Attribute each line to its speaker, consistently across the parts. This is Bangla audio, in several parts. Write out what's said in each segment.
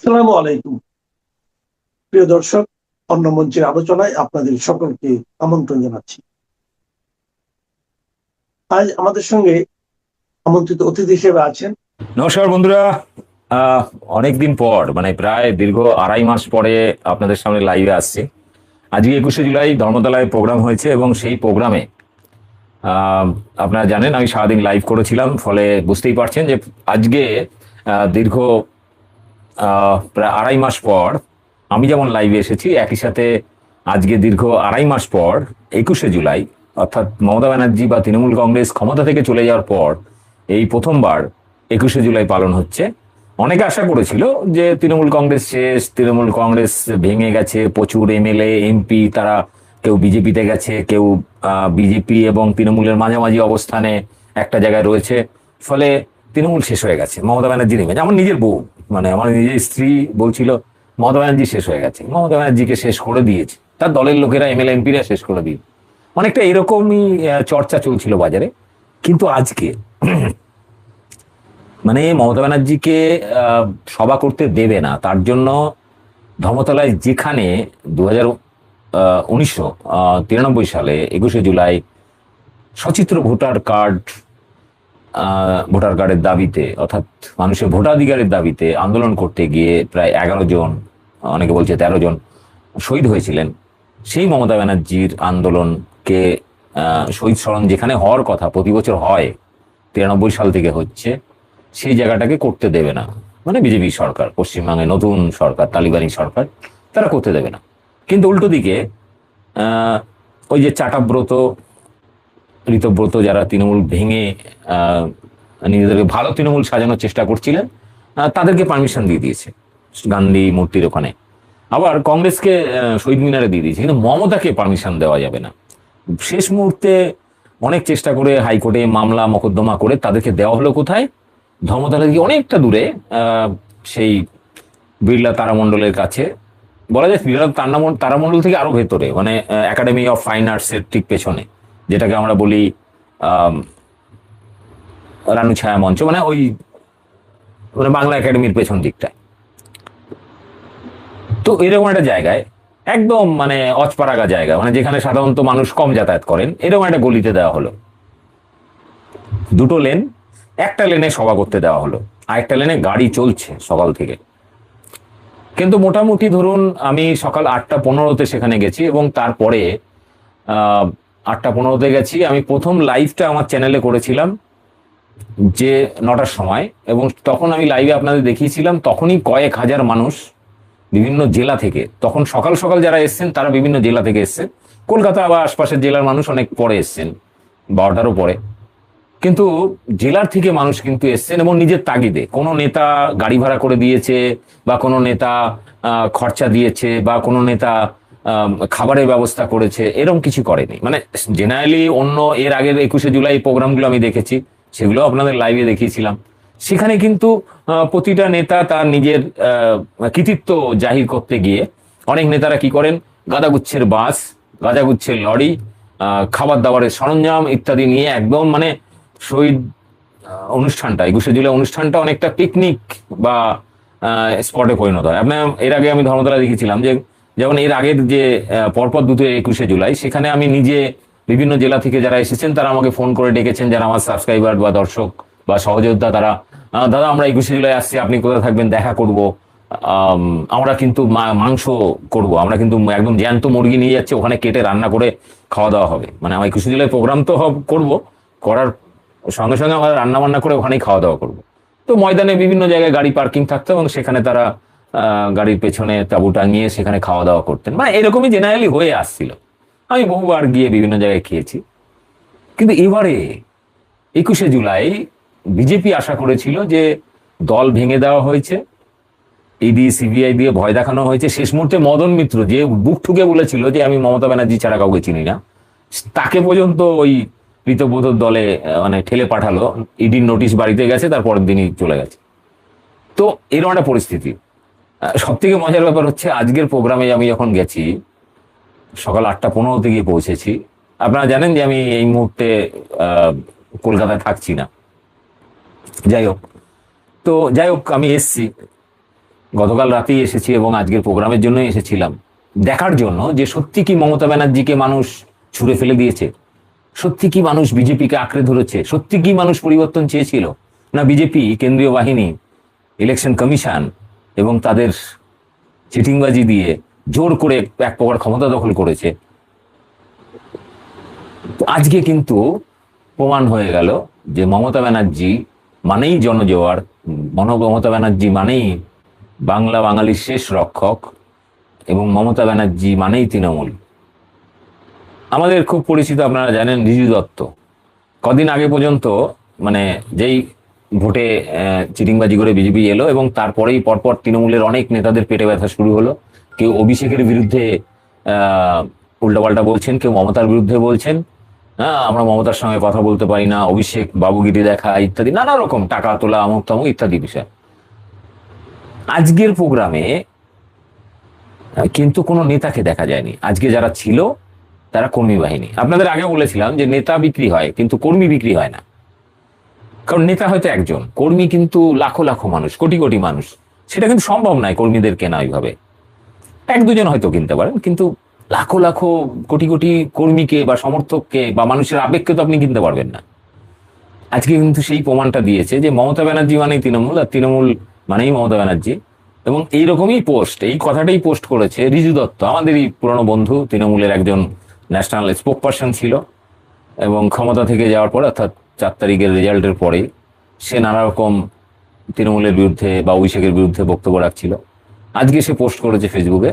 Speaker 1: আসসালামু আলাইকুম। প্রিয় দর্শক, অন্য মঞ্চের আলোচনায় আপনাদের সকলকে আমন্ত্রণ জানাচ্ছি। আজ আমাদের সঙ্গে আমন্ত্রিত অতিথি হিসেবে আছেন।
Speaker 2: নমস্কার বন্ধুরা। আহ অনেকদিন পর, মানে প্রায় দীর্ঘ 2.5 মাস পরে আপনাদের সামনে লাইভে আসছি। আজকে 21শে জুলাই ধর্মতলায় প্রোগ্রাম হয়েছে এবং সেই প্রোগ্রামে আপনারা জানেন আমি সারাদিন লাইভ করেছিলাম, ফলে বুঝতেই পারছেন যে আজকে দীর্ঘ প্রায় 2.5 মাস পর আমি যেমন লাইভে এসেছি, একই সাথে আজকে দীর্ঘ 2.5 মাস পর 21শে জুলাই, অর্থাৎ মমতা ব্যানার্জি বা তৃণমূল কংগ্রেস ক্ষমতা থেকে চলে যাওয়ার পর এই প্রথমবার 21শে জুলাই পালন হচ্ছে। অনেকে আশা করেছিল যে তৃণমূল কংগ্রেস শেষ, তৃণমূল কংগ্রেস ভেঙে গেছে, প্রচুর এমএলএ এমপি তারা কেউ বিজেপিতে গেছে, কেউ বিজেপি এবং তৃণমূলের মাঝামাঝি অবস্থানে একটা জায়গায় রয়েছে, ফলে তৃণমূল শেষ হয়ে গেছে, মমতা ব্যানার্জি নেমে। আমার নিজের বউ, মানে আমার নিজের স্ত্রী বলছিল মমতা ব্যানার্জি শেষ হয়ে গেছে, মমতা ব্যানার্জিকে শেষ করে দিয়েছে, তার দলের লোকেরা এমএলএ এমপিরা শেষ করে দিয়ে অনেকটা এরকমই চর্চা চলছিল বাজারে। কিন্তু আজকে মানে মমতা ব্যানার্জিকে সভা করতে দেবে না, তার জন্য ধর্মতলায় যেখানে 1993 সালে 21শে জুলাই সচিত্র ভোটার কার্ডের দাবিতে, অর্থাৎ মানুষের ভোটাধিকারের দাবিতে আন্দোলন করতে গিয়ে প্রায় 11 জন, অনেকে বলছে 13 জন শহীদ হয়েছিলেন। সেই মমতা ব্যানার্জির আন্দোলনকে শহীদ স্মরণ যেখানে হওয়ার কথা, প্রতি বছর হয়, 93 সাল থেকে হচ্ছে, সেই জায়গাটাকে করতে দেবে না। মানে বিজেপি সরকার, পশ্চিমবঙ্গে নতুন সরকার, তালিবানি সরকার, তারা করতে দেবে না। কিন্তু উল্টো দিকে ওই যে চাটাব্রত, ঋতব্রত, যারা তৃণমূল ভেঙে নিজেদেরকে ভালো তৃণমূল সাজানোর চেষ্টা করছিলেন, তাদেরকে পারমিশন দিয়ে দিয়েছে গান্ধী মূর্তির ওখানে। আবার কংগ্রেসকে শহীদ মিনারে দিয়ে দিয়েছে, কিন্তু মমতাকে পারমিশন দেওয়া যাবে না। শেষ মুহূর্তে অনেক চেষ্টা করে হাইকোর্টে মামলা মোকদ্দমা করে তাদেরকে দেওয়া হলো কোথায়? ধর্মতলা থেকে অনেকটা দূরে, সেই বিড়লা তারামণ্ডলের কাছে, বলা যায় বিড়লা তারামণ্ডল থেকে আরো ভেতরে, মানে একাডেমি অফ ফাইন আর্টস এর ঠিক পেছনে, যেটাকে আমরা বলি রানু ছায়া মঞ্চ, মানে ওই মানে বাংলা একাডেমির পেছন দিকটায়। তো এরকম একটা জায়গায়, একদম মানে অচপাড়াগা জায়গা, মানে যেখানে সাধারণত মানুষ কম যাতায়াত করেন, এরকম একটা গলিতে দেওয়া হলো। দুটো লেন, একটা লেনে সভা করতে দেওয়া হলো, আরেকটা লেনে গাড়ি চলছে সকাল থেকে। কিন্তু মোটামুটি ধরুন আমি সকাল 8টা 15-তে সেখানে গেছি, এবং তারপরে 8টা 15-তে গেছি। আমি প্রথম লাইভটা আমার চ্যানেলে করেছিলাম যে 9টার সময়, এবং তখন আমি লাইভে আপনাদের দেখিয়েছিলাম, তখনই কয়েক হাজার মানুষ বিভিন্ন জেলা থেকে, তখন সকাল সকাল যারা এসছেন তারা বিভিন্ন জেলা থেকে এসছেন, কলকাতা বা আশপাশের জেলার মানুষ অনেক পরে এসছেন, 12টারও পরে। কিন্তু জেলার থেকে মানুষ কিন্তু এসছেন, এবং নিজের তাগিদে। কোনো নেতা গাড়ি ভাড়া করে দিয়েছে, বা কোনো নেতা খরচা দিয়েছে, বা কোনো নেতা খাবারের ব্যবস্থা করেছে, এরকম কিছু করেনি। মানে জেনারেলি অন্য এর আগের 21শে জুলাই প্রোগ্রামগুলো আমি দেখেছি, সেগুলো আপনাদের লাইভে দেখিয়েছিলাম। সেখানে কিন্তু প্রতিটা নেতা তার নিজের কৃতিত্ব জাহির করতে গিয়ে, অনেক নেতারা কি করেন, গাদাগুচ্ছের বাস, গাদাগুচ্ছের লরি, খাবার দাবারের সরঞ্জাম ইত্যাদি নিয়ে একদম, মানে শহীদ অনুষ্ঠানটা, 21শে জুলাই অনুষ্ঠানটা অনেকটা পিকনিক বা স্পটে পরিণত হয়। আপনার এর আগে আমি ধর্মতলা দেখেছিলাম যে, যেমন এর আগের যে পরপর দুটো 21শে জুলাই, সেখানে আমি নিজে বিভিন্ন জেলা থেকে যারা এসেছেন তারা আমাকে ফোন করে ডেকেছেন, যারা আমার সাবস্ক্রাইবার বা দর্শক বা সহযোদ্ধা, তারা, দাদা আমরা 21শে জুলাই আসছি, আপনি কোথায় থাকবেন, দেখা করব, আমরা কিন্তু মাংস করব, আমরা কিন্তু একদম জ্যান্ত মুরগি নিয়ে যাচ্ছি, ওখানে কেটে রান্না করে খাওয়া দাওয়া হবে। মানে আমার 21শে জুলাই প্রোগ্রাম তো করবো, করার সঙ্গে সঙ্গে আমরা রান্না বান্না করে ওখানেই খাওয়া দাওয়া করবো। তো ময়দানে বিভিন্ন জায়গায় গাড়ি পার্কিং থাকতো, এবং সেখানে তারা গাড়ির পেছনে তাঁবু টাঙিয়ে সেখানে খাওয়া দাওয়া করতেন। মানে এরকমই জেনারেলি হয়ে আসছিল। আমি বহুবার গিয়ে বিভিন্ন জায়গায় খেয়েছি। কিন্তু এবারে 21শে জুলাই বিজেপি আশা করেছিল যে দল ভেঙে দেওয়া হয়েছে, ইডি সিবিআই দিয়ে ভয় দেখানো হয়েছে। শেষ মুহূর্তে মদন মিত্র, যে বুক ঠুকে বলেছিল যে আমি মমতা ব্যানার্জি ছাড়া কাউকে চিনি না, তাকে পর্যন্ত ওই ঋতব্রতর দলে মানে ঠেলে পাঠালো। ইডির নোটিশ বাড়িতে গেছে, তার পরের দিনই চলে গেছে। তো এরকম একটা পরিস্থিতি। সব থেকে মজার ব্যাপার হচ্ছে, আজকের প্রোগ্রামে আমি যখন গেছি, সকাল 8টা 15-তে গিয়ে পৌঁছেছি। আপনারা জানেন যে আমি এই মুহূর্তে কলকাতায় থাকছি না। যাই হোক, আমি এসছি। গতকাল রাতেই এসেছি এবং আজকের প্রোগ্রামের জন্যই এসেছিলাম, দেখার জন্য যে সত্যি কি মমতা ব্যানার্জিকে মানুষ ছুঁড়ে ফেলে দিয়েছে, সত্যি কি মানুষ বিজেপিকে আঁকড়ে ধরেছে, সত্যি কি মানুষ পরিবর্তন চেয়েছিল, না বিজেপি কেন্দ্রীয় বাহিনী, ইলেকশন কমিশন এবং তাদের চিটিংবাজি দিয়ে জোর করে এক প্রকার ক্ষমতা দখল করেছে। তো আজকে কিন্তু প্রমাণ হয়ে গেল যে মমতা ব্যানার্জি মানেই জনজোয়ার, মমতা ব্যানার্জি মানেই বাংলা বাঙালির শেষ রক্ষক, এবং মমতা ব্যানার্জি মানেই তৃণমূল। আমাদের খুব পরিচিত, আপনারা জানেন, রিজু দত্ত কদিন আগে পর্যন্ত, মানে যেই ভোটে চিটিংবাজি করে বিজেপি এলো এবং তারপরেই পরপর তৃণমূলের অনেক নেতাদের পেটে ব্যথা শুরু হলো। কেউ অভিষেকের বিরুদ্ধে উল্টাপাল্টা বলছেন, কেউ মমতার বিরুদ্ধে বলছেন, হ্যাঁ আমরা মমতার সঙ্গে কথা বলতে পারি না, অভিষেক বাবুগিরি দেখা ইত্যাদি নানা রকম, টাকা তোলা আমুক তামুক ইত্যাদি বিষয়। আজকের প্রোগ্রামে কিন্তু কোনো নেতাকে দেখা যায়নি। আজকে যারা ছিল তারা কর্মী বাহিনী। আপনাদের আগে বলেছিলাম যে নেতা বিক্রি হয় কিন্তু কর্মী বিক্রি হয় না, কারণ নেতা হয়তো একজন, কর্মী কিন্তু লাখো লাখো মানুষ, কোটি কোটি মানুষ। সেটা কিন্তু সম্ভব নয় কর্মীদের কেনা ওইভাবে। এক দুজন হয়তো কিনতে পারেন, কিন্তু লাখো লাখো কোটি কোটি কর্মীকে বা সমর্থককে বা মানুষের আবেগকে তো আপনি কিনতে পারবেন না। আজকে কিন্তু সেই প্রমাণটা দিয়েছে যে মমতা ব্যানার্জি মানেই তৃণমূল, আর তৃণমূল মানেই মমতা ব্যানার্জি। এবং এইরকমই পোস্ট, এই কথাটাই পোস্ট করেছে রিজু দত্ত, আমাদেরই পুরনো বন্ধু, তৃণমূলের একজন ন্যাশনাল স্পোক পারসন ছিল, এবং ক্ষমতা থেকে যাওয়ার পর অর্থাৎ 4 তারিখের রেজাল্টের পরে সে নানা রকম তৃণমূলের বিরুদ্ধে বা অভিষেকের বিরুদ্ধে বক্তব্য রাখছিল। আজকে সে পোস্ট করেছে ফেসবুকে,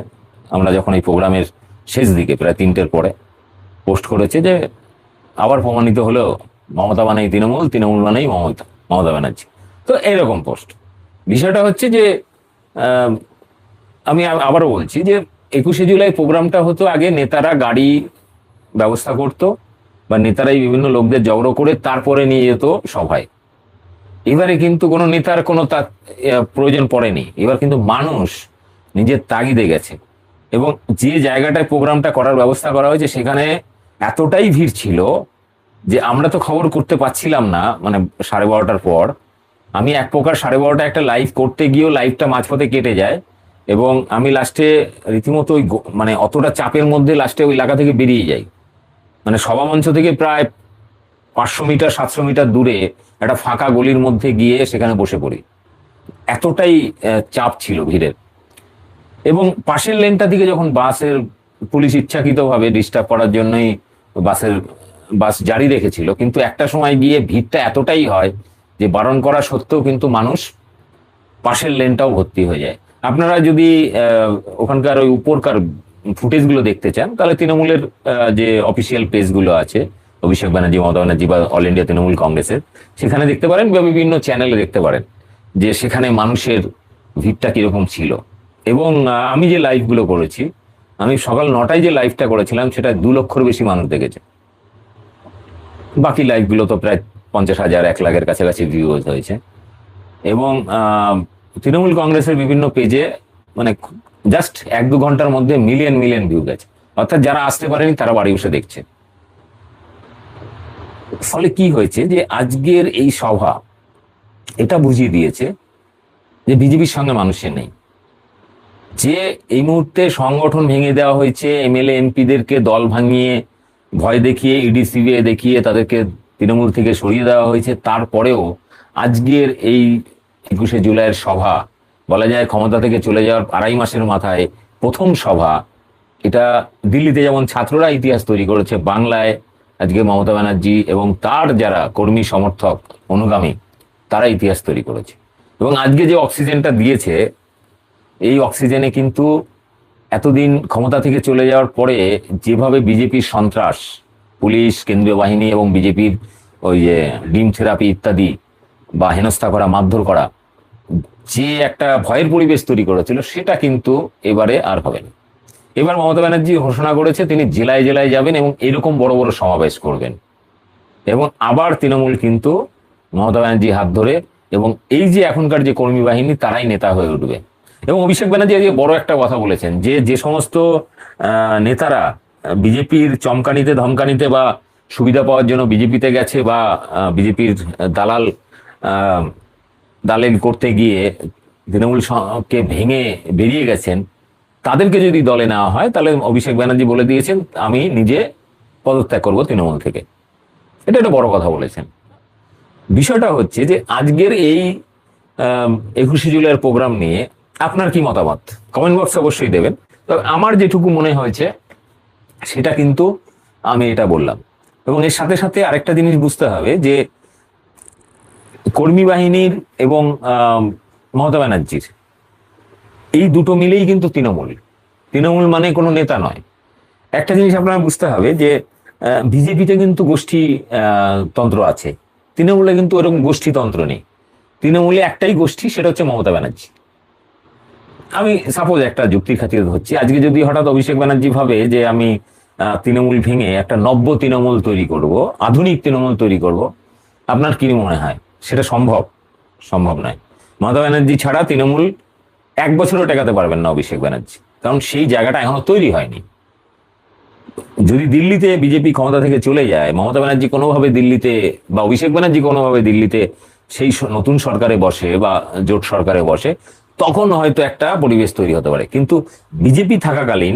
Speaker 2: আমরা যখন এই প্রোগ্রামের শেষ দিকে প্রায় 3টের পরে পোস্ট করেছে যে আবার প্রমাণিত হলো মমতা মানেই তৃণমূল, তৃণমূল মানেই মমতা ব্যানার্জি। তো এরকম পোস্ট। বিষয়টা হচ্ছে যে আমি আবারও বলছি যে 21শে জুলাই প্রোগ্রামটা হতো আগে নেতারা গাড়ি ব্যবস্থা করতো বা নেতারাই বিভিন্ন লোকদের জড়ো করে তারপরে নিয়ে যেত সভায়। এবারে কিন্তু কোনো নেতার কোনো তার প্রয়োজন পড়েনি, এবার কিন্তু মানুষ নিজের তাগিদে গেছে। এবং যে জায়গাটায় প্রোগ্রামটা করার ব্যবস্থা করা হয়েছে সেখানে এতটাই ভিড় ছিল যে আমরা তো খবর করতে পারছিলাম না, মানে 12:30টার পর। আমি এক প্রকার 12:30টায় একটা লাইভ করতে গিয়েও লাইভটা মাঝপথে কেটে যায়, এবং আমি লাস্টে রীতিমতো ওই মানে অতটা চাপের মধ্যে লাস্টে ওই এলাকা থেকে বেরিয়ে যাই। মানে সভামঞ্চ থেকে প্রায় 500 মিটার 700 মিটার দূরে একটা ফাঁকা গলির মধ্যে গিয়ে সেখানে বসে পড়ি, এতটাই চাপ ছিল ভিড়ের। এবং পাশের লেনটা দিকে যখন বাসের পুলিশ ইচ্ছাকৃতভাবে ডিস্টার্ব করার জন্যই বাস জারি রেখেছিল, কিন্তু একটা সময় গিয়ে ভিড়টা এতটাই হয় যে বারণ করা সত্ত্বেও কিন্তু মানুষ পাশের লেনটাও ভর্তি হয়ে যায়। আপনারা যদি ওখানকার ওই উপরকার ফুটেজগুলো দেখতে চান তাহলে তৃণমূলের যে অফিসিয়াল পেজগুলো আছে, অভিষেক ব্যানার্জি, মমতা ব্যানার্জি বা অল ইন্ডিয়া তৃণমূল কংগ্রেসের, সেখানে দেখতে পারেন বা বিভিন্ন চ্যানেলে দেখতে পারেন যে সেখানে মানুষের ভিড়টা কিরকম ছিল। এবং আমি যে লাইভগুলো করেছি, আমি সকাল 9টায় যে লাইভটা করেছিলাম সেটা 2 লক্ষর বেশি মানুষ দেখেছে। বাকি লাইভগুলো তো প্রায় 50,000 1 লাখের কাছাকাছি ভিউজ হয়েছে। এবং তৃণমূল কংগ্রেসের বিভিন্ন পেজে মানে জাস্ট 1-2 ঘন্টার মধ্যে মিলিয়ন মিলিয়ন ভিউ গেছে, অর্থাৎ যারা আসতে পারেনি তারা বাড়ি বসে দেখছে। ফলে কি হয়েছে যে আজকের এই সভা এটা বুঝিয়ে দিয়েছে যে বিজেপির সঙ্গে মানুষের নেই। যে এই মুহূর্তে সংগঠন ভেঙে দেওয়া হয়েছে, এমএলএ এমপিদেরকে দল ভাঙিয়ে ভয় দেখিয়ে ইডি সিবিআই দেখিয়ে তাদেরকে তৃণমূল থেকে সরিয়ে দেওয়া হয়েছে, তারপরেও আজকের এই 21শে জুলাইয়ের সভা, বলা যায় ক্ষমতা থেকে চলে যাওয়ার 2.5 মাসের মাথায় প্রথম সভা। এটা দিল্লিতে যেমন ছাত্ররা ইতিহাস তৈরি করেছে, বাংলায় আজকে মমতা ব্যানার্জি এবং তার যারা কর্মী সমর্থক অনুগামী তারা ইতিহাস তৈরি করেছে। এবং আজকে যে অক্সিজেনটা দিয়েছে, এই অক্সিজেনে কিন্তু এতদিন ক্ষমতা থেকে চলে যাওয়ার পরে যেভাবে বিজেপির সন্ত্রাস, পুলিশ, কেন্দ্রীয় বাহিনী এবং বিজেপির ওই যে ডিম থেরাপি ইত্যাদি বা হেনস্থা করা, মারধর করা, যে একটা ভয়ের পরিবেশ তৈরি করেছিল, সেটা কিন্তু এবারে আর হবে না। এবার মমতা ব্যানার্জি ঘোষণা করেছে তিনি জেলায় জেলায় যাবেন এবং এরকম বড় বড় সমাবেশ করবেন, এবং আবার তৃণমূল কিন্তু মমতা ব্যানার্জি হাত ধরে, এবং এই যে এখনকার যে কর্মী বাহিনী তারাই নেতা হয়ে উঠবে। এবং অভিষেক ব্যানার্জি আজকে বড় একটা কথা বলেছেন যে যে সমস্ত নেতারা বিজেপির চমকানিতে ধমকানিতে বা সুবিধা পাওয়ার জন্য বিজেপিতে গেছে বা বিজেপির দালাল করতে গিয়ে কে ভেঙে বেরিয়ে গেছেন, তাদেরকে যদি দলে নেওয়া হয় তাহলে অভিষেক ব্যানার্জি বলে দিয়েছেন আমি নিজে পদত্যাগ করব তৃণমূল থেকে। এটা একটা বড় কথা বলেছেন। বিষয়টা হচ্ছে যে আজকের এই 21শে জুলাইয়ের প্রোগ্রাম নিয়ে আপনার কি মতামত কমেন্ট বক্সে অবশ্যই দেবেন। তবে আমার যেটুকু মনে হয়েছে সেটা কিন্তু আমি এটা বললাম। এবং এর সাথে সাথে আরেকটা জিনিস বুঝতে হবে যে কর্মী বাহিনীর এবং মমতা ব্যানার্জির এই দুটো মিলেই কিন্তু তৃণমূল। তৃণমূল মানে কোনো নেতা নয়। একটা জিনিস আপনারা বুঝতে হবে যে বিজেপিতে কিন্তু গোষ্ঠী তন্ত্র আছে, তৃণমূলে কিন্তু ওরকম গোষ্ঠীতন্ত্র নেই। তৃণমূলে একটাই গোষ্ঠী, সেটা হচ্ছে মমতা ব্যানার্জি। আমি সাপোজ একটা যুক্তির খাতিরে ধরছি, আজকে যদি হঠাৎ অভিষেক ব্যানার্জি ভাবে যে আমি তৃণমূল ভেঙে একটা নব্য তৃণমূল তৈরি করব, আধুনিক তৃণমূল তৈরি করব, আপনার কি মনে হয় সেটা সম্ভব? সম্ভব নয়। মমতা ব্যানার্জি ছাড়া তৃণমূল 1 বছরও টেকাতে পারবেন না অভিষেক ব্যানার্জি, কারণ সেই জায়গাটা এখনো তৈরি হয়নি। যদি দিল্লিতে বিজেপি ক্ষমতা থেকে চলে যায়, মমতা ব্যানার্জি কোনোভাবে দিল্লিতে বা অভিষেক ব্যানার্জি কোনোভাবে দিল্লিতে সেই নতুন সরকারে বসে বা জোট সরকারে বসে, তখন হয়তো একটা পরিবেশ তৈরি হতে পারে। কিন্তু বিজেপি থাকাকালীন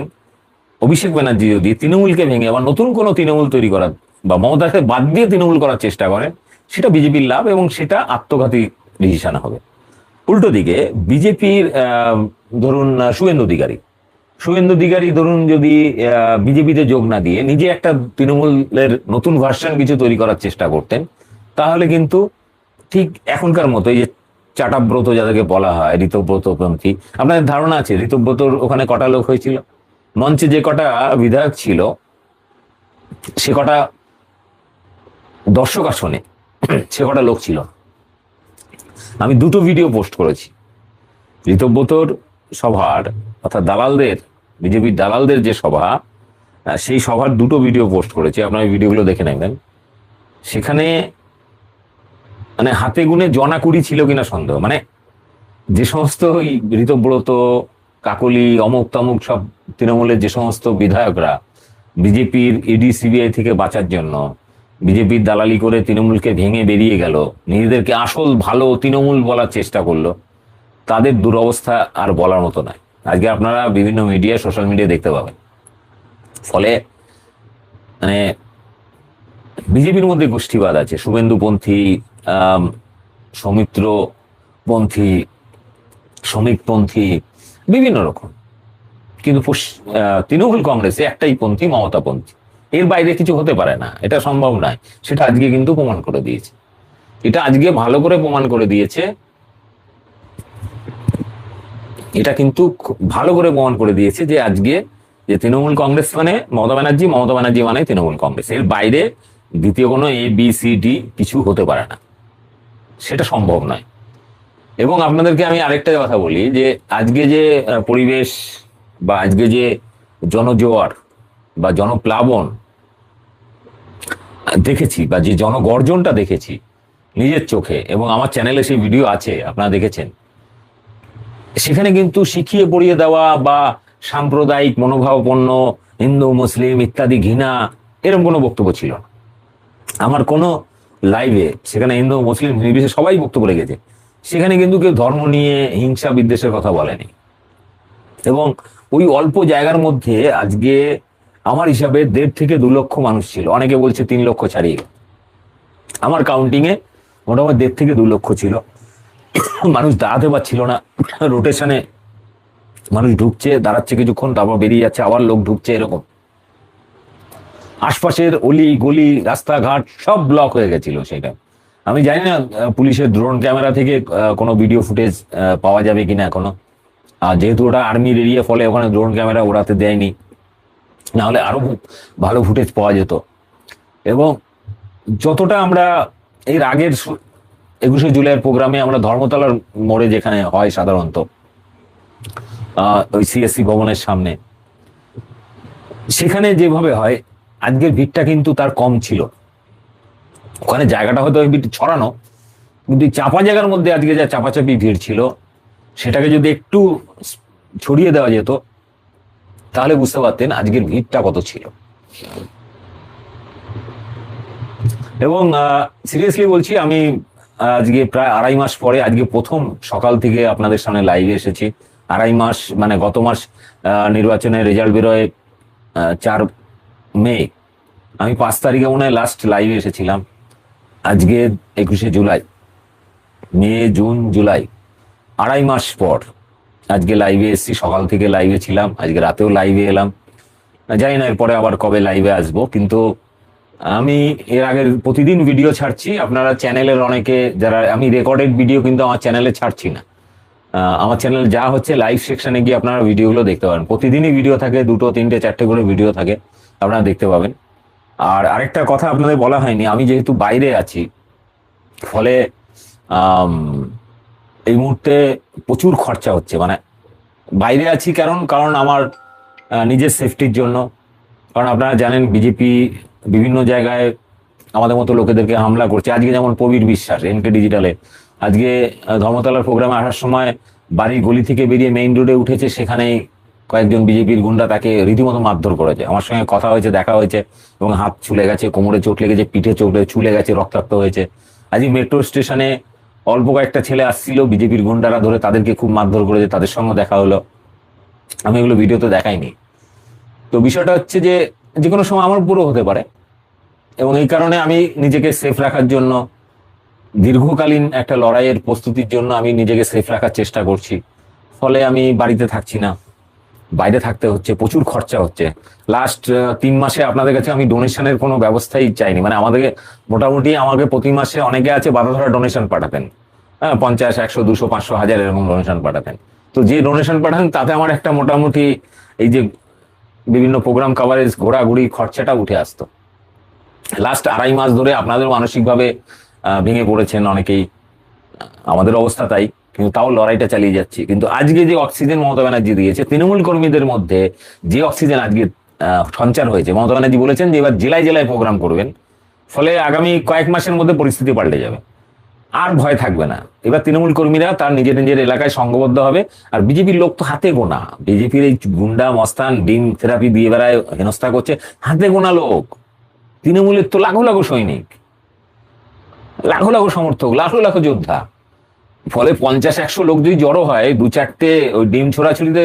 Speaker 2: অভিষেক ব্যানার্জি যদি তৃণমূলকে ভেঙে আবার নতুন কোনো তৃণমূল তৈরি করার বা মমতাকে বাদ দিয়ে তৃণমূল করার চেষ্টা করেন, সেটা বিজেপির লাভ এবং সেটা আত্মঘাতী ডিসিশন হবে। উল্টো দিকে বিজেপির ধরুন শুভেন্দু অধিকারী ধরুন যদি বিজেপিতে যোগ না দিয়ে নিজে একটা তৃণমূলের নতুন ভার্সন কিছু তৈরি করার চেষ্টা করতেন, তাহলে কিন্তু ঠিক এখনকার মতো এই যে চাটাব্রত যাদেরকে বলা হয়, ঋতব্রতপন্থী, আপনাদের ধারণা আছে ঋতব্রতর ওখানে কটা লোক হয়েছিল? মঞ্চে যে কটা বিধায়ক ছিল সে কটা দর্শক আসনে সে কটা লোক ছিল। আমি 2টো ভিডিও পোস্ট করেছি ঋতব্রতর সভার, অর্থাৎ দালালদের, বিজেপির দালালদের যে সভা, সেই সভার 2টো ভিডিও পোস্ট করেছি, আপনারা ভিডিওগুলো দেখে নেবেন। সেখানে মানে হাতে গুনে জনা কুড়ি ছিল কিনা সন্দেহ। মানে যে সমস্ত ঋতব্রত, কাকলি, অমুক তমুক সব তৃণমূলের যে সমস্ত বিধায়করা বিজেপির ইডি সিবিআই থেকে বাঁচার জন্য বিজেপির দালালি করে তৃণমূলকে ভেঙে বেরিয়ে গেল, নিজেদেরকে আসল ভালো তৃণমূল বলার চেষ্টা করলো, তাদের দুরবস্থা আর বলার মতো নয়। আজকে আপনারা বিভিন্ন মিডিয়া, সোশ্যাল মিডিয়া দেখতে পাবেন। ফলে মানে বিজেপির মধ্যে গোষ্ঠীবাদ আছে, শুভেন্দুপন্থী, সৌমিত্রপন্থী, শ্রমিকপন্থী, বিভিন্ন রকম। কিন্তু তৃণমূল কংগ্রেসে একটাই পন্থী, মমতাপন্থী। এর বাইরে কিছু হতে পারে না, এটা সম্ভব নয়। সেটা আজকে কিন্তু প্রমাণ করে দিয়েছে, এটা আজকে ভালো করে প্রমাণ করে দিয়েছে, এটা কিন্তু ভালো করে প্রমাণ করে দিয়েছে যে আজকে যে তৃণমূল কংগ্রেস মানে মমতা ব্যানার্জি, মমতা ব্যানার্জি মানে তৃণমূল কংগ্রেস। এর বাইরে দ্বিতীয় কোনো ABCD কিছু হতে পারে না, সেটা সম্ভব নয়। এবং আপনাদেরকে আমি আরেকটা কথা বলি যে আজকে যে পরিবেশ বা আজকে যে জনজোয়ার বা জনপ্লাবন দেখেছি বা যে জনগর্জনটা দেখেছি নিজের চোখে, এবং আমার চ্যানেলে সেই ভিডিও আছে, আপনারা দেখেছেন, সেখানে কিন্তু শিখিয়ে পড়িয়ে দেওয়া বা সাম্প্রদায়িক মনোভাবাপন্ন হিন্দু মুসলিম ইত্যাদি ঘৃণা এরকম কোনো বক্তব্য ছিল না। আমার কোনো লাইভে সেখানে হিন্দু মুসলিম নির্বিশেষে সবাই বক্তব্য রেখেছে, সেখানে কিন্তু কেউ ধর্ম নিয়ে হিংসা বিদ্বেষের কথা বলেনি। এবং ওই অল্প জায়গার মধ্যে আজকে আমার হিসাবে 1.5 থেকে 2 লক্ষ মানুষ ছিল, অনেকে বলছে 3 লক্ষ ছাড়িয়ে, আমার কাউন্টিং এ মোটামুটি 1.5 থেকে 2 লক্ষ ছিল। মানুষ দাঁড়াতে পারছিল না, রোটেশনে মানুষ ঢুকছে, দাঁড়াচ্ছে কিছুক্ষণ, তারপর বেরিয়ে যাচ্ছে, আবার লোক ঢুকছে, এরকম। আশপাশের অলি গলি রাস্তাঘাট সব ব্লক হয়ে গেছিল সেটা। আমি জানি না পুলিশের ড্রোন ক্যামেরা থেকে কোনো ভিডিও ফুটেজ পাওয়া যাবে কিনা এখনো, আর যেহেতু ওটা আর্মির এরিয়া, ফলে ওখানে ড্রোন ক্যামেরা ওড়াতে দেয়নি, না হলে আরো ভালো ফুটেজ পাওয়া যেত। এবং যতটা আমরা এর আগের 21শে জুলাইয়ের প্রোগ্রামে আমরা ধর্মতলার মোড়ে যেখানে হয় সাধারণত ওই CSC ভবনের সামনে, সেখানে যেভাবে হয় আজকের ভিড়টা কিন্তু তার কম ছিল। ওখানে জায়গাটা হয়তো ছড়ানো, কিন্তু চাপা জায়গার মধ্যে আজকে যা চাপাচাপি ভিড় ছিল, সেটাকে যদি একটু ছড়িয়ে দেওয়া যেত তাহলে বুঝতে পারতেন আজকের ভিড়টা কত ছিল। এবং সিরিয়াসলি বলছি, আমি আজকে প্রায় 2.5 মাস পরে আজকে প্রথম সকাল থেকে আপনাদের সামনে লাইভে এসেছি। 2.5 মাস মানে গত মাস নির্বাচনের রেজাল্ট বেরোয় 4 মে, আমি 5 তারিখে মনে হয় লাস্ট লাইভে এসেছিলাম। আজকে 21শে জুলাই, মে জুন জুলাই 2.5 মাস পর আজকে লাইভে এসেছি। সকাল থেকে লাইভে ছিলাম, আজকে রাতেও লাইভে এলাম। জানি না এরপরে আবার কবে লাইভে আসবো, কিন্তু আমি এর আগে প্রতিদিন ভিডিও ছাড়ছি। আপনারা চ্যানেলের অনেকে যারা, আমি রেকর্ডেড ভিডিও কিন্তু আমার চ্যানেলে ছাড়ছি না। আমার চ্যানেল যা হচ্ছে লাইভ সেকশনে গিয়ে আপনারা ভিডিওগুলো দেখতে পারেন। প্রতিদিনই ভিডিও থাকে, 2, 3, 4টে করে ভিডিও থাকে, আপনারা দেখতে পাবেন। আর আরেকটা কথা আপনাদের বলা হয়নি, আমি যেহেতু বাইরে আছি, ফলে এই মুহূর্তে প্রচুর খরচা হচ্ছে। মানে বাইরে আছি কারণ আমার নিজের সেফটির জন্য। কারণ আপনারা জানেন বিজেপি বিভিন্ন জায়গায় আমাদের মতো লোকেদেরকে হামলা করছে। আজকে যেমন প্রবীর বিশ্বাস এনকে ডিজিটালে আজকে ধর্মতলার প্রোগ্রামে আসার সময় বাড়ির গলি থেকে বেরিয়ে মেইন রোডে উঠেছে, সেখানেই কয়েকজন বিজেপির গুন্ডা তাকে রীতিমতো মারধর করেছে। আমার সঙ্গে কথা হয়েছে, দেখা হয়েছে, এবং হাত ছুলে গেছে, কোমরে চোট লেগেছে, পিঠে চোট ছুলে গেছে, রক্তাক্ত হয়েছে। আজকে মেট্রো স্টেশনে অল্প কয়েকটা ছেলে আসছিল, বিজেপির গুন্ডারা ধরে তাদেরকে খুব মারধর করেছে, তাদের সঙ্গে দেখা হলো। আমি এগুলো ভিডিওতে দেখাইনি। তো বিষয়টা হচ্ছে যে কোনো সময় আমার পুরো হতে পারে, এবং এই কারণে আমি নিজেকে সেফ রাখার জন্য, দীর্ঘকালীন একটা লড়াইয়ের প্রস্তুতির জন্য আমি নিজেকে সেফ রাখার চেষ্টা করছি। ফলে আমি বাড়িতে থাকছি না, বাইরে থাকতে হচ্ছে, প্রচুর খরচা হচ্ছে। লাস্ট 3 মাসে আপনাদের কাছে আমি ডোনেশনের কোনো ব্যবস্থাই চাইনি। মানে আমাদেরকে মোটামুটি আমাকে প্রতি মাসে অনেকে আছে বাধা ধরা ডোনেশন পাঠাতেন, হ্যাঁ, 50, 100, 200, 500, 1000 এরকম ডোনেশন পাঠাতেন। তো যে ডোনেশন পাঠান তাতে আমার একটা মোটামুটি এই যে বিভিন্ন প্রোগ্রাম কভারেজ, ঘোরাঘুরি খরচাটা উঠে আসতো। লাস্ট 2.5 মাস ধরে আপনাদের মানসিকভাবে ভেঙে পড়েছেন অনেকেই, আমাদের অবস্থা তাই, কিন্তু তাও লড়াইটা চালিয়ে যাচ্ছি। কিন্তু আজকে যে অক্সিজেন মমতা ব্যানার্জি দিয়েছে, তৃণমূল কর্মীদের মধ্যে যে অক্সিজেন আজকে সঞ্চার হয়েছে, মমতা ব্যানার্জি বলেছেন যে এবার জেলায় জেলায় প্রোগ্রাম করবেন। ফলে আগামী কয়েক মাসের মধ্যে পরিস্থিতি পাল্টে যাবে, আর ভয় থাকবে না। এবার তৃণমূল কর্মীরা তার নিজের নিজের এলাকায় সংঘবদ্ধ হবে। আর বিজেপির লোক তো হাতে গোনা, বিজেপির এই গুন্ডা মস্তান ডিম থেরাপি দিয়ে বেড়ায়, হেনস্থা করছে, হাতে গোনা লোক। তৃণমূলের তো লাখো লাখো সৈনিক, লাখো লাখো সমর্থক, লাখো লাখো যোদ্ধা। ফলে 50-100 লোক যদি জড়ো হয়, 2-4টে ওই ডিম ছোড়াছুড়িতে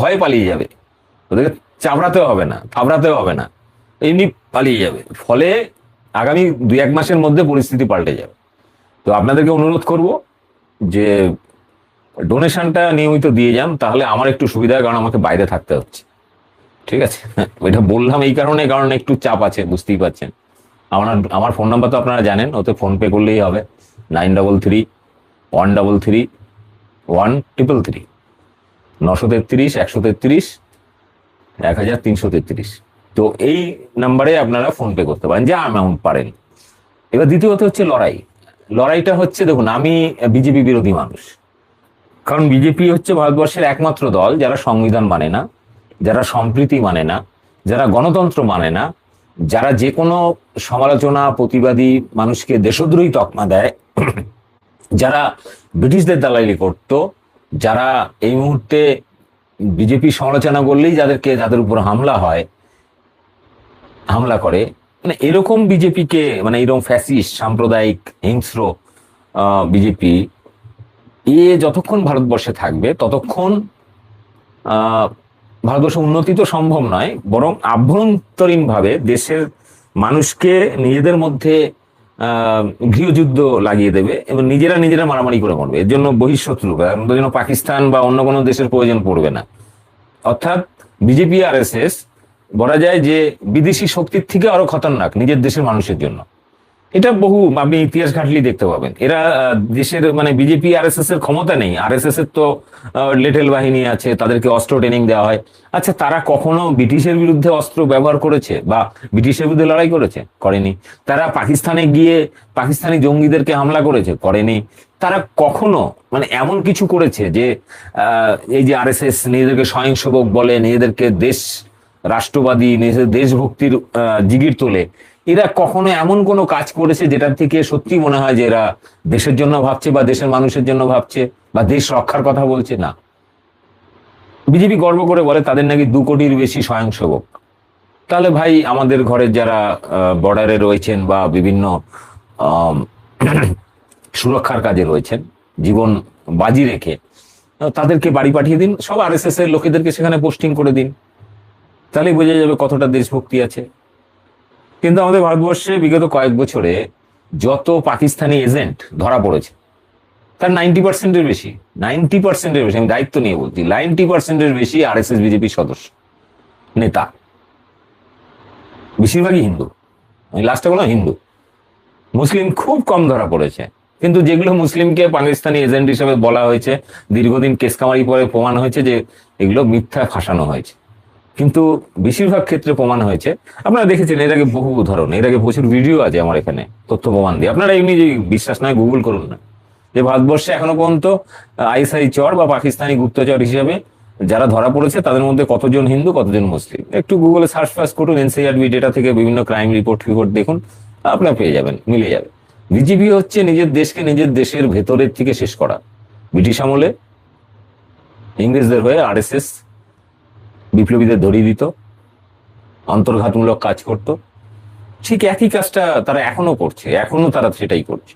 Speaker 2: ভয়ে পালিয়ে যাবে, ওদেরকে চাপড়াতে হবে না, থাবড়াতে হবে না, এমনি পালিয়ে যাবে। ফলে আগামী 2-1 মাসের মধ্যে পরিস্থিতি পাল্টে যাবে। তো আপনাদেরকে অনুরোধ করব যে ডোনেশনটা নিয়মিত দিয়ে যান, তাহলে আমার একটু সুবিধা হয়, কারণ আমাকে বাইরে থাকতে হচ্ছে। ঠিক আছে, ওইটা বললাম এই কারণ একটু চাপ আছে, বুঝতেই পারছেন। আমার ফোন নাম্বার তো আপনারা জানেন, ওতে ফোন পে করলেই হবে, 9331331333, 933-133-1333। তো এই নাম্বারে আপনারা ফোন পে করতে পারেন, যা অ্যামাউন্ট পারেন। এবার দ্বিতীয়ত হচ্ছে লড়াইটা হচ্ছে, দেখুন আমি বিজেপি বিরোধী মানুষ, কারণ বিজেপি হচ্ছে ভারতবর্ষের একমাত্র দল যারা সংবিধান মানে না, যারা সম্প্রীতি মানে না, যারা গণতন্ত্র মানে না, যারা যে কোনো সমালোচনা, প্রতিবাদী মানুষকে দেশদ্রোহী তকমা দেয়, যারা ব্রিটিশদের দালালি করত, যারা এই মুহূর্তে বিজেপি সমালোচনা করলেই যাদের উপর হামলা করে, মানে এরকম বিজেপিকে, মানে এরকম ফ্যাসিস্ট, সাম্প্রদায়িক, হিংস্র বিজেপি যতক্ষণ ভারতবর্ষে থাকবে, ততক্ষণ ভারতবর্ষের উন্নতি তো সম্ভব নয়, বরং আভ্যন্তরীণ ভাবে দেশের মানুষকে নিজেদের মধ্যে গৃহযুদ্ধ লাগিয়ে দেবে, এবং নিজেরা মারামারি করে মরবে। এর জন্য বহিঃশত্রু, এর জন্য পাকিস্তান বা অন্য কোনো দেশের প্রয়োজন পড়বে না। অর্থাৎ বিজেপি RSS বলা যায় যে বিদেশি শক্তির থেকে আরো খতরনাক নিজের দেশের মানুষের জন্য। এটা আপনি ইতিহাস ঘাটলেই দেখতে পাবেন। এরা দেশের, মানে বিজেপি RSS এর ক্ষমতা নেই, RSS এর তো লেটেল বাহিনী আছে, তাদেরকে অস্ত্র ট্রেনিং দেওয়া হয়। আচ্ছা, তারা কখনো ব্রিটিশের বিরুদ্ধে অস্ত্র ব্যবহার করেছে বা ব্রিটিশের বিরুদ্ধে লড়াই করেনি? তারা পাকিস্তানে গিয়ে পাকিস্তানি জঙ্গিদেরকে হামলা করেনি? তারা কখনো মানে এমন কিছু করেছে যে এই যে RSS নিজেদেরকে স্বয়ংসেবক বলে, নিজেদেরকে রাষ্ট্রবাদী, নিজেদের দেশভক্তির জিগির তোলে, এরা কখনো এমন কোনো কাজ করেছে যেটার থেকে সত্যি মনে হয় যে এরা দেশের জন্য ভাবছে বা দেশের মানুষের জন্য ভাবছে বা দেশ রক্ষার কথা বলছে? না। বিজেপি গর্ব করে বলে তাদের নাকি 2 কোটির বেশি স্বয়ংসেবক। তাহলে ভাই, আমাদের ঘরের যারা বর্ডারে রয়েছেন বা বিভিন্ন সুরক্ষার কাজে রয়েছেন, জীবন বাজি রেখে তাদেরকে বাড়ি পাঠিয়ে দিন, সব আরএসএস এর লোকেদেরকে সেখানে পোস্টিং করে দিন, তাহলে বোঝা যাবে কতটা দেশভক্তি আছে। কিন্তু আমাদের ভারতবর্ষে বিগত কয়েক বছরে যত পাকিস্তানি এজেন্ট ধরা পড়েছে তার 90%-এর বেশি, 90%-এর বেশি, আমি দায়িত্ব নিয়ে বলছি, 90%-এর বেশি আরএসএস বিজেপির সদস্য, নেতা, বেশিরভাগই হিন্দু। আমি লাস্টে বললাম হিন্দু, মুসলিম খুব কম ধরা পড়েছে। কিন্তু যেগুলো মুসলিমকে পাকিস্তানি এজেন্ট হিসেবে বলা হয়েছে, দীর্ঘদিন কেসকামারি পরে প্রমাণ হয়েছে যে এগুলো মিথ্যা ফাঁসানো হয়েছে, কিন্তু বেশিরভাগ ক্ষেত্রে প্রমাণ হয়েছে। আপনারা দেখেছেন এর আগে বহু উদাহরণ, এর আগে প্রচুর ভিডিও আছে আমার এখানে তথ্য প্রমাণ দিয়ে, আপনারা এমনি যে বিশ্বাস নয় গুগল করুন না, যে ভারতবর্ষে এখনো পর্যন্ত আইএসআই চর বা পাকিস্তানি গুপ্তচর হিসেবে যারা ধরা পড়েছে তাদের মধ্যে কতজন হিন্দু কতজন মুসলিম, একটু গুগলে সার্চ ফার্চ করুন, এনসিআরবি ডেটা থেকে বিভিন্ন ক্রাইম রিপোর্ট দেখুন, আপনারা পেয়ে যাবেন, মিলে যাবে। বিজেপি হচ্ছে নিজের দেশকে নিজের দেশের ভেতরের থেকে শেষ করা। ব্রিটিশ আমলে ইংরেজদের হয়ে আরএসএস বিপ্লবীদের ধরিয়ে দিত, অন্তর্ঘাতমূলক কাজ করত, ঠিক একই কাজটা তারা এখনো করছে, এখনো তারা সেটাই করছে।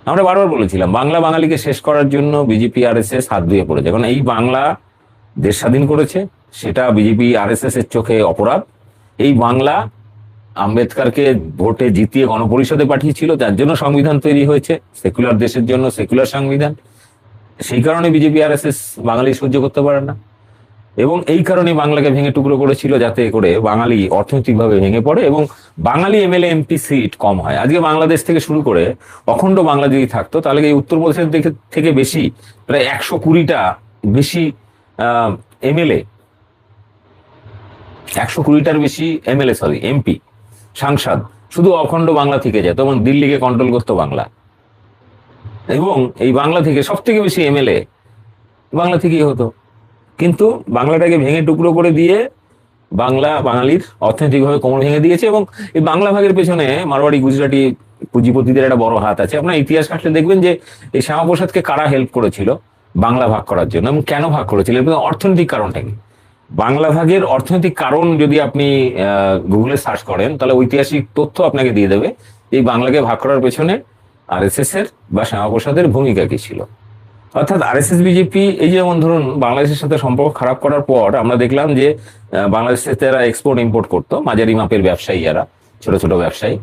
Speaker 2: আমরা বারবার বলেছিলাম বাংলা বাঙালিকে শেষ করার জন্য বিজেপি আরএসএস হাত ধুয়ে পড়েছে, কারণ এই বাংলা দেশ স্বাধীন করেছে, সেটা বিজেপি আরএসএস এর চোখে অপরাধ। এই বাংলা আম্বেদকরকে ভোটে জিতিয়ে গণপরিষদে পাঠিয়েছিল, যার জন্য সংবিধান তৈরি হয়েছে, সেকুলার দেশের জন্য সেকুলার সংবিধান। সেই কারণে বিজেপি আরএসএস বাঙালি সহ্য করতে পারে না, এবং এই কারণে বাংলাকে ভেঙে টুকরো করেছিল, যাতে করে বাঙালি অর্থনৈতিকভাবে ভেঙে পড়ে এবং বাঙালি এমএলএ এমপি সিট কম হয়। আজকে বাংলাদেশ থেকে শুরু করে অখণ্ড বাংলা যদি থাকতো, তাহলে এই উত্তরপ্রদেশের থেকে বেশি, প্রায় 120টা বেশি এমএলএ, 120টার বেশি এমএলএ, সরি এমপি, সাংসদ শুধু অখণ্ড বাংলা থেকে যেত এবং দিল্লিকে কন্ট্রোল করতো বাংলা, এবং এই বাংলা থেকে সব থেকে বেশি এমএলএ বাংলা থেকেই হতো। কিন্তু বাংলাটাকে ভেঙে টুকরো করে দিয়ে বাংলা বাঙালির অর্থনৈতিকভাবে কোমর ভেঙে দিয়েছে, এবং এই বাংলা ভাগের পেছনে মারওয়াড়ি গুজরাটি পুঁজিপতিদের একটা বড় হাত আছে। আপনার ইতিহাস ঘাটলে দেখবেন যে এই শ্যামাপ্রসাদকে কারা হেল্প করেছিল বাংলা ভাগ করার জন্য, এবং কেন ভাগ করেছিল, এবং অর্থনৈতিক কারণটা কি। বাংলা ভাগের অর্থনৈতিক কারণ যদি আপনি গুগলে সার্চ করেন, তাহলে ঐতিহাসিক তথ্য আপনাকে দিয়ে দেবে এই বাংলাকে ভাগ করার পেছনে আরএসএস এর বা শ্যামাপ্রসাদের ভূমিকা কি ছিল। অর্থাৎ আরএসএস বিজেপি এই যেমন ধরুন বাংলাদেশের সাথে সম্পর্ক খারাপ করার পর আমরা দেখলাম যে বাংলাদেশে তারা এক্সপোর্ট ইম্পোর্ট করতো, মাঝারি মাপের ব্যবসায়ী যারা ছোট ছোট ব্যবসায়ী,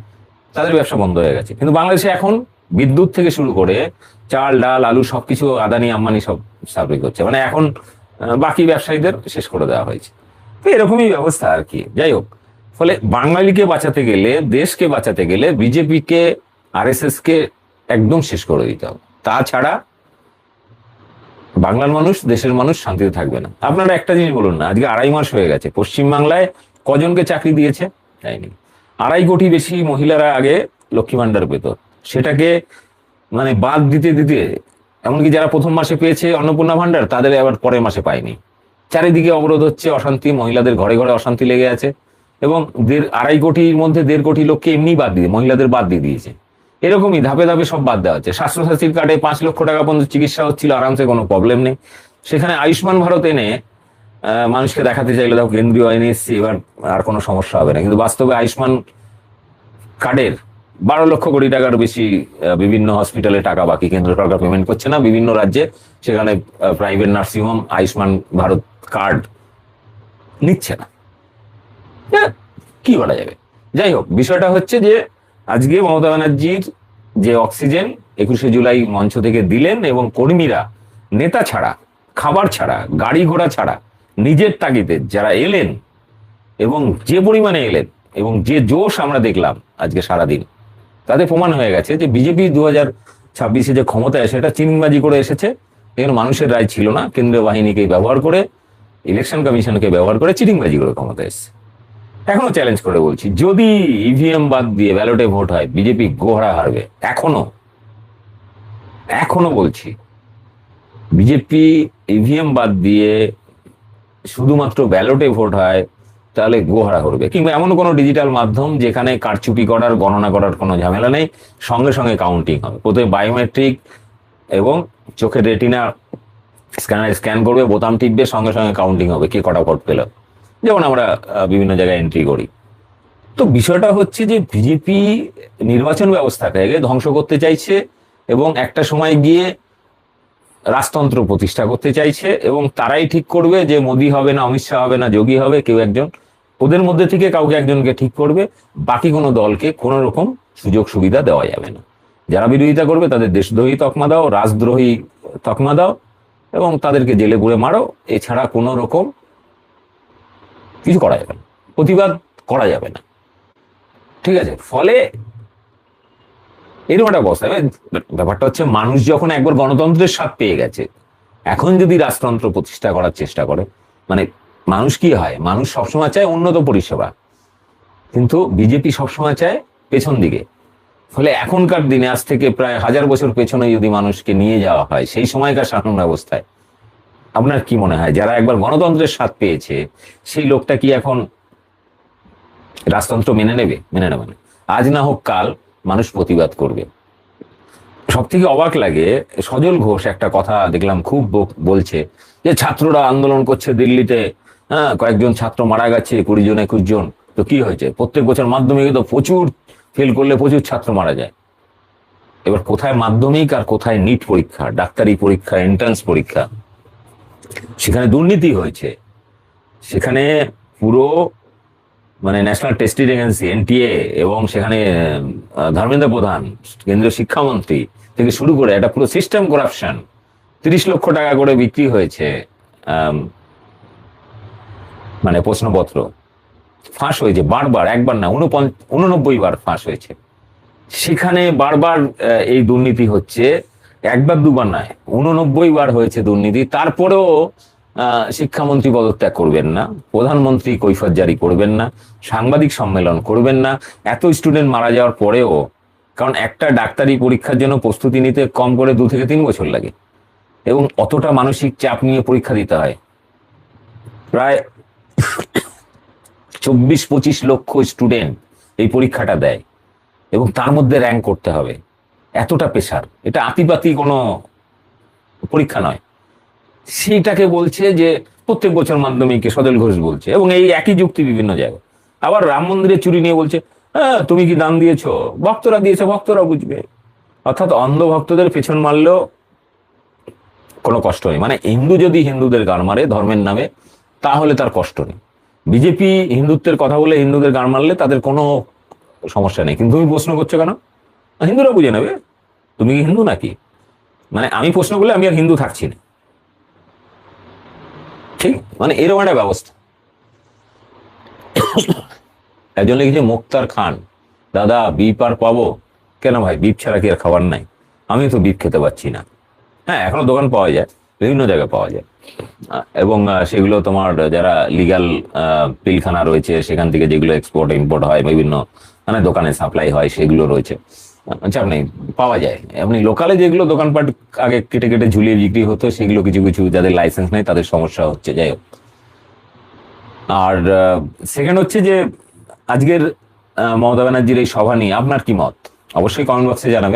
Speaker 2: তাদের ব্যবসা বন্ধ হয়ে গেছে। কিন্তু বাংলাদেশে এখন বিদ্যুৎ থেকে শুরু করে চাল ডাল আলু সবকিছু আদানি আম্বানি সব সাপ্লাই করছে, মানে এখন বাকি ব্যবসায়ীদের শেষ করে দেওয়া হয়েছে। তো এরকমই ব্যবস্থা আর কি। যাই হোক, ফলে বাঙালিকে বাঁচাতে গেলে, দেশকে বাঁচাতে গেলে বিজেপিকে আরএসএস কে একদম শেষ করে দিতে হবে, তাছাড়া বাংলার মানুষ, দেশের মানুষ শান্তিতে থাকবে না। আপনারা একটা জিনিস বলুন না, আজকে 2.5 মাস হয়ে গেছে, পশ্চিমবাংলায় কজনকে চাকরি দিয়েছে? যায়নি। 2.5 কোটি বেশি মহিলারা আগে লক্ষ্মী ভান্ডার পেত, সেটাকে মানে বাদ দিতে দিতে, এমনকি যারা প্রথম মাসে পেয়েছে অন্নপূর্ণা ভান্ডার, তাদের আবার পরের মাসে পায়নি। চারিদিকে অবরোধ হচ্ছে, অশান্তি, মহিলাদের ঘরে ঘরে অশান্তি লেগে আছে, এবং 2.5 কোটির মধ্যে 1.5 কোটি লোককে এমনি বাদ দিয়ে, মহিলাদের বাদ দিয়ে দিয়েছে। এরকমই ধাপে ধাপে সব বাদ দেওয়া হচ্ছে। স্বাস্থ্যসাথীর কার্ডে 5 লক্ষ টাকা পর্যন্ত চিকিৎসা হচ্ছিল আরামসে, কোনো প্রবলেম নেই। সেখানে আয়ুষ্মান ভারত এনে মানুষকে দেখাতে চাইলে দেখো কেন্দ্রীয় আইনে এসছে, এবার আর কোনো সমস্যা হবে না, কিন্তু বাস্তবে আয়ুষ্মান কার্ডের 12 লক্ষ কোটি টাকার বেশি বিভিন্ন হসপিটালে টাকা বাকি, কেন্দ্র সরকার পেমেন্ট করছে না বিভিন্ন রাজ্যে, সেখানে private nursing home Ayushman Bharat card নিচ্ছে না। কি বলা যাবে? যাই হোক, বিষয়টা হচ্ছে যে আজকে মমতা ব্যানার্জির যে অক্সিজেন 21শে জুলাই মঞ্চ থেকে দিলেন, এবং কর্মীরা নেতা ছাড়া, খাবার ছাড়া, গাড়ি ঘোড়া ছাড়া নিজের তাগিদে যারা এলেন, এবং যে পরিমাণে এলেন এবং যে জোশ আমরা দেখলাম আজকে সারাদিন, তাতে প্রমাণ হয়ে গেছে যে বিজেপি 2026-এ যে ক্ষমতায় সেটা চিনিংবাজি করে এসেছে। এখানে মানুষের রায় ছিল না, কেন্দ্রীয় বাহিনীকে ব্যবহার করে, ইলেকশন কমিশনকে ব্যবহার করে চিটিংবাজি করে ক্ষমতায় এসেছে। এখনো চ্যালেঞ্জ করে বলছি, যদি ইভিএম বাদ দিয়ে ব্যালটে ভোট হয়, বিজেপি গোহরা হারবে। এখনো বলছি, বিজেপি ইভিএম বাদ দিয়ে শুধুমাত্র ব্যালটে ভোট হয়, তাহলে গোহারা করবে। কিংবা এমন কোনো ডিজিটাল মাধ্যম যেখানে কারচুপি করার, গণনা করার কোনো ঝামেলা নেই, সঙ্গে সঙ্গে কাউন্টিং হবে। প্রথমে বায়োমেট্রিক এবং চোখের রেটিনা স্ক্যানার স্ক্যান করবে, বোতাম টিপবে, সঙ্গে সঙ্গে কাউন্টিং হবে কে কটা ভোট পেল, যেমন আমরা বিভিন্ন জায়গায় এন্ট্রি করি। তো বিষয়টা হচ্ছে যে বিজেপি নির্বাচন ব্যবস্থাটাকে ধ্বংস করতে চাইছে, এবং একটা সময় গিয়ে রাজতন্ত্র প্রতিষ্ঠা করতে চাইছে, এবং তারাই ঠিক করবে যে মোদী হবে না অমিত শাহ হবে না যোগী হবে, কেউ একজন ওদের মধ্যে থেকে কাউকে একজনকে ঠিক করবে। বাকি কোনো দলকে কোনো রকম সুযোগ সুবিধা দেওয়া যাবে না। যারা বিরোধিতা করবে তাদের দেশদ্রোহী তকমা দাও, রাজদ্রোহী তকমা দাও, এবং তাদেরকে জেলে পুরে মারো। এছাড়া কোনো রকম কিছু করা যাবে না, প্রতিবাদ করা যাবে না। ঠিক আছে, ফলে এরকম একটা অবস্থা। ব্যাপারটা হচ্ছে, মানুষ যখন একবার গণতন্ত্রের স্বাদ পেয়ে গেছে, এখন যদি রাজতন্ত্র প্রতিষ্ঠা করার চেষ্টা করে, মানে মানুষ কি হয়, মানুষ সবসময় চায় উন্নত পরিষেবা, কিন্তু বিজেপি সবসময় চায় পেছন দিকে। ফলে এখনকার দিনে, আজ থেকে প্রায় 1000 বছর পেছনে যদি মানুষকে নিয়ে যাওয়া হয় সেই সময়কার শাসন ব্যবস্থায়, আপনার কি মনে হয় যারা একবার গণতন্ত্রের স্বাদ পেয়েছে সেই লোকটা কি এখন রাজতন্ত্র মেনে নেবে? মেনে নেবে না। আজ না হোক কাল মানুষ প্রতিবাদ করবে। সব থেকে অবাক লাগে, সজল ঘোষ একটা কথা দেখলাম খুব বলছে যে ছাত্ররা আন্দোলন করছে দিল্লিতে, হ্যাঁ কয়েকজন ছাত্র মারা গেছে, 20 জন 21 জন, তো কি হয়েছে? প্রত্যেক বছর মাধ্যমিকে তো প্রচুর ফেল করলে প্রচুর ছাত্র মারা যায়। এবার কোথায় মাধ্যমিক আর কোথায় নিট পরীক্ষা, ডাক্তারি পরীক্ষা, এন্ট্রান্স পরীক্ষা, সেখানে দুর্নীতি হয়েছে। সেখানে পুরো মানে ন্যাশনাল টেস্টিং এজেন্সি এনটিএ, এবং সেখানে ধর্মেন্দ্র প্রধান কেন্দ্রীয় শিক্ষামন্ত্রী থেকে শুরু করে একটা পুরো সিস্টেম করাপশন, 30 লক্ষ টাকা করে বিক্রি হয়েছে। মানে প্রশ্নপত্র ফাঁস হয়েছে বারবার, একবার না 89 বার ফাঁস হয়েছে। সেখানে বারবার এই দুর্নীতি হচ্ছে, একবার দুবার নয়, 89 বার হয়েছে দুর্নীতি। তারপরেও শিক্ষামন্ত্রী পদত্যাগ করবেন না, প্রধানমন্ত্রী কৈফিয়ত জারি করবেন না, সাংবাদিক সম্মেলন করবেন না। এত স্টুডেন্ট মারা যাওয়ার পরেও, কারণ একটা ডাক্তারি পরীক্ষার জন্য প্রস্তুতি নিতে কম করে 2 থেকে 3 বছর লাগে, এবং অতটা মানসিক চাপ নিয়ে পরীক্ষা দিতে হয়। প্রায় 24-25 লক্ষ স্টুডেন্ট এই পরীক্ষাটা দেয়, এবং তার মধ্যে র্যাঙ্ক করতে হবে। এতটা প্রেশার, এটা আতিপাতি কোনো পরীক্ষা নয়। সেইটাকে বলছে যে প্রত্যেক বছর মাধ্যমিকে, সজল ঘোষ বলছে, এবং এই একই যুক্তি বিভিন্ন জায়গায়। আবার রাম মন্দিরের চুরি নিয়ে বলছে, হ্যাঁ তুমি কি দান দিয়েছো, ভক্তরা দিয়েছে, ভক্তরা বুঝবে। অর্থাৎ অন্ধ ভক্তদের পেছন মারলেও কোনো কষ্ট নেই। মানে হিন্দু যদি হিন্দুদের গান মারে ধর্মের নামে, তাহলে তার কষ্ট নেই। বিজেপি হিন্দুত্বের কথা বলে হিন্দুদের গান মারলে তাদের কোনো সমস্যা নেই। কিন্তু তুমি প্রশ্ন করছো কেন? হিন্দুরা বুঝে নেবে তুমি কি হিন্দু নাকি। মানে আমি প্রশ্ন করলে আমি আর হিন্দু থাকছি না। ঠিক, মানে এরকম একটা ব্যবস্থা। একজন লিখেছে মুক্তার খান, দাদা বিপ আর পাবো? কেন ভাই, বিপ ছাড়া কি আর খাবার নাই? আমি তো বিপ খেতে পাচ্ছি না। হ্যাঁ এখনো দোকান পাওয়া যায়, বিভিন্ন জায়গায় পাওয়া যায়, এবং সেগুলো তোমার যারা লিগাল পিলখানা রয়েছে সেখান থেকে যেগুলো এক্সপোর্ট ইম্পোর্ট হয়, বিভিন্ন মানে দোকানে সাপ্লাই হয়, সেগুলো রয়েছে। আচ্ছা, আপনি পাওয়া যায়। এমনি লোকালে যেগুলো দোকানপাট আগে কেটে কেটে ঝুলিয়ে বিক্রি হতো, সেগুলো কিছু কিছু যাদের লাইসেন্স নেই তাদের সমস্যা হচ্ছে। যাই হোক, আর সেকেন্ড হচ্ছে যে আজকের মমতা ব্যানার্জির এই সভা নিয়ে আপনার কি মত, অবশ্যই কমেন্ট বক্সে জানাবেন।